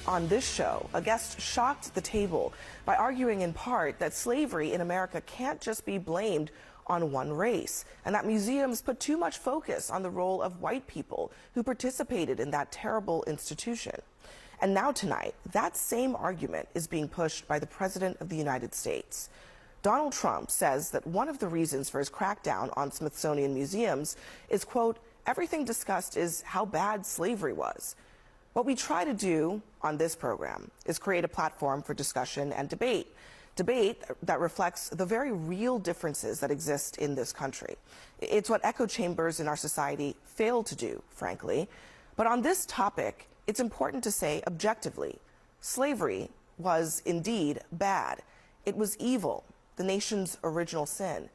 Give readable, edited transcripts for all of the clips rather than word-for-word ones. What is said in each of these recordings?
on this show, a guest shocked the table by arguing in part that slavery in America can't just be blamed on one race, and that museums put too much focus on the role of white people who participated in that terrible institution. And now tonight, that same argument is being pushed by the President of the United States. Donald Trump says that one of the reasons for his crackdown on Smithsonian museums is, quote, everything discussed is how bad slavery was. What we try to do on this program is create a platform for discussion and debate that reflects the very real differences that exist in this country. It's what echo chambers in our society fail to do, frankly. But on this topic, it's important to say objectively, slavery was indeed bad. It was evil, the nation's original sin.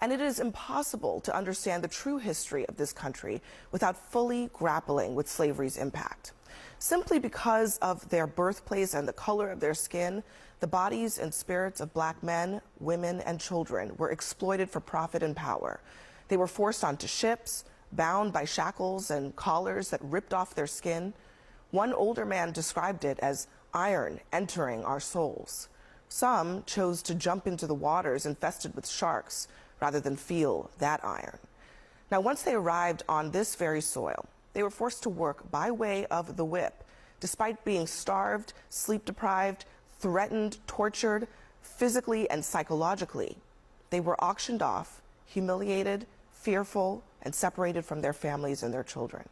And it is impossible to understand the true history of this country without fully grappling with slavery's impact. Simply because of their birthplace and the color of their skin, the bodies and spirits of black men, women, and children were exploited for profit and power. They were forced onto ships, bound by shackles and collars that ripped off their skin. One older man described it as iron entering our souls. Some chose to jump into the waters infested with sharks rather than feel that iron. Now, once they arrived on this very soil, they were forced to work by way of the whip, despite being starved, sleep-deprived, threatened, tortured, physically and psychologically. They were auctioned off, humiliated, fearful, and separated from their families and their children.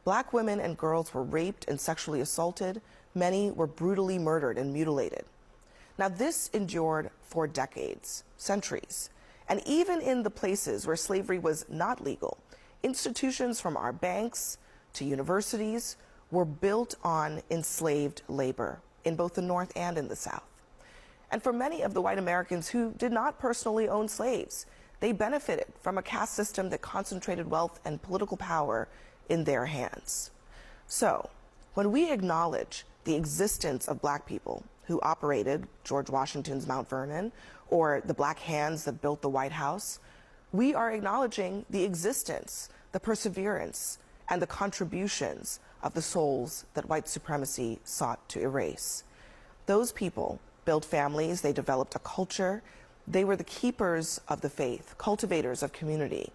Black women and girls were raped and sexually assaulted. Many were brutally murdered and mutilated. Now, this endured for decades, centuries. And even in the places where slavery was not legal, institutions from our banks to universities were built on enslaved labor in both the North and in the South. And for many of the white Americans who did not personally own slaves, they benefited from a caste system that concentrated wealth and political power in their hands. So, when we acknowledge the existence of black people who operated George Washington's Mount Vernon or the black hands that built the White House, we are acknowledging the existence, the perseverance, and the contributions of the souls that white supremacy sought to erase. Those people built families, they developed a culture, they were the keepers of the faith, cultivators of community.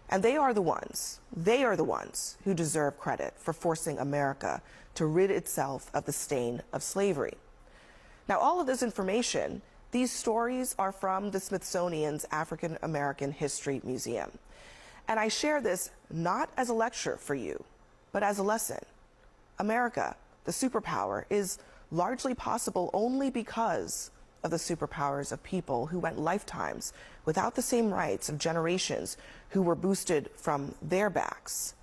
And they are the ones who deserve credit for forcing America to rid itself of the stain of slavery. Now, all of this information, these stories are from the Smithsonian's African American History Museum. And I share this not as a lecture for you, but as a lesson. America, the superpower, is largely possible only because of the superpowers of people who went lifetimes without the same rights of generations who were boosted from their backs.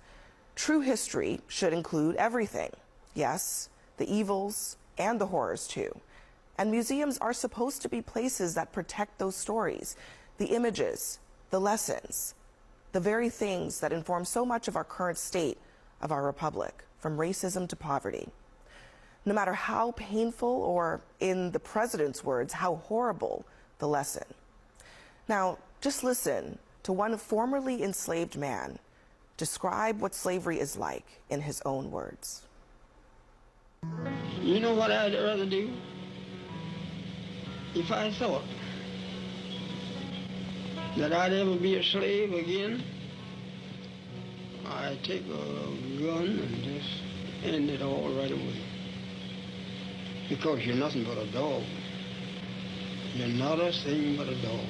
True history should include everything. Yes, the evils and the horrors too. And museums are supposed to be places that protect those stories, the images, the lessons, the very things that inform so much of our current state of our republic, from racism to poverty. No matter how painful, or in the president's words, how horrible the lesson. Now, just listen to one formerly enslaved man describe what slavery is like in his own words. You know what I'd rather do? If I thought that I'd ever be a slave again, I'd take a gun and just end it all right away. Because you're nothing but a dog. You're not a thing but a dog.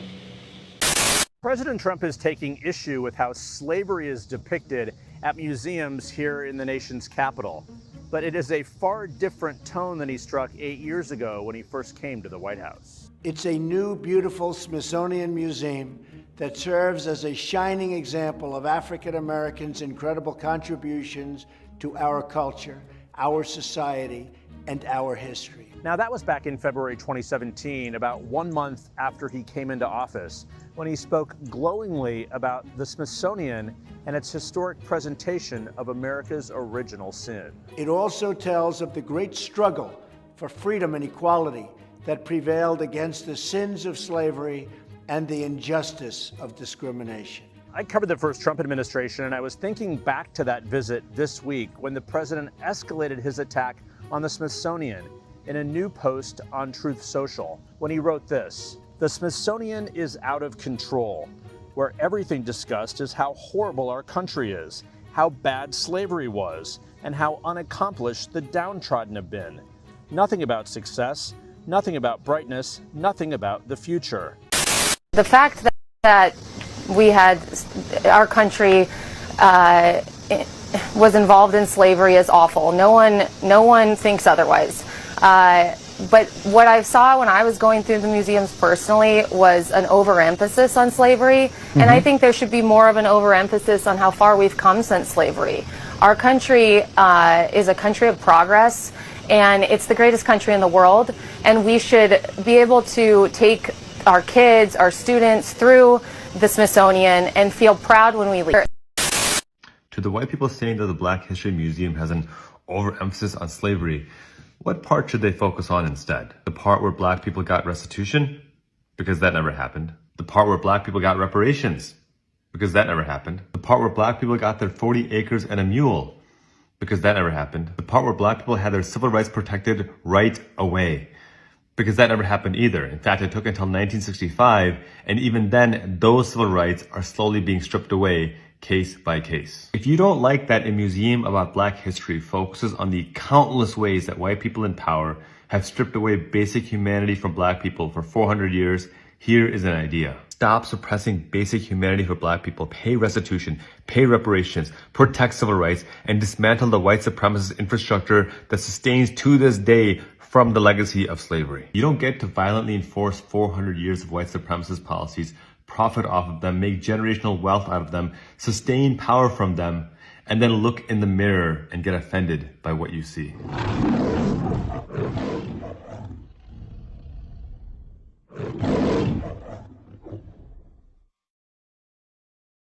President Trump is taking issue with how slavery is depicted at museums here in the nation's capital. But it is a far different tone than he struck 8 years ago when he first came to the White House. It's a new, beautiful Smithsonian museum that serves as a shining example of African Americans' incredible contributions to our culture, our society, and our history. Now, that was back in February 2017, about 1 month after he came into office, when he spoke glowingly about the Smithsonian and its historic presentation of America's original sin. It also tells of the great struggle for freedom and equality that prevailed against the sins of slavery and the injustice of discrimination. I covered the first Trump administration, and I was thinking back to that visit this week when the president escalated his attack on the Smithsonian in a new post on Truth Social when he wrote this: "The Smithsonian is out of control, where everything discussed is how horrible our country is, how bad slavery was, and how unaccomplished the downtrodden have been. Nothing about success, nothing about brightness, nothing about the future." The fact that we had our country was involved in slavery is awful. No one thinks otherwise. But what I saw when I was going through the museums personally was an overemphasis on slavery, and I think there should be more of an overemphasis on how far we've come since slavery. Our country is a country of progress, and it's the greatest country in the world, and we should be able to take our kids, our students through the Smithsonian and feel proud when we leave. To the white people saying that the Black History Museum has an overemphasis on slavery, what part should they focus on instead? The part where Black people got restitution? Because that never happened. The part where Black people got reparations? Because that never happened. The part where Black people got their 40 acres and a mule? Because that never happened. The part where Black people had their civil rights protected right away? Because that never happened either. In fact, it took until 1965, and even then, those civil rights are slowly being stripped away case by case. If you don't like that a museum about Black history focuses on the countless ways that white people in power have stripped away basic humanity from Black people for 400 years, here is an idea. Stop suppressing basic humanity for Black people, pay restitution, pay reparations, protect civil rights, and dismantle the white supremacist infrastructure that sustains to this day from the legacy of slavery. You don't get to violently enforce 400 years of white supremacist policies, profit off of them, make generational wealth out of them, sustain power from them, and then look in the mirror and get offended by what you see.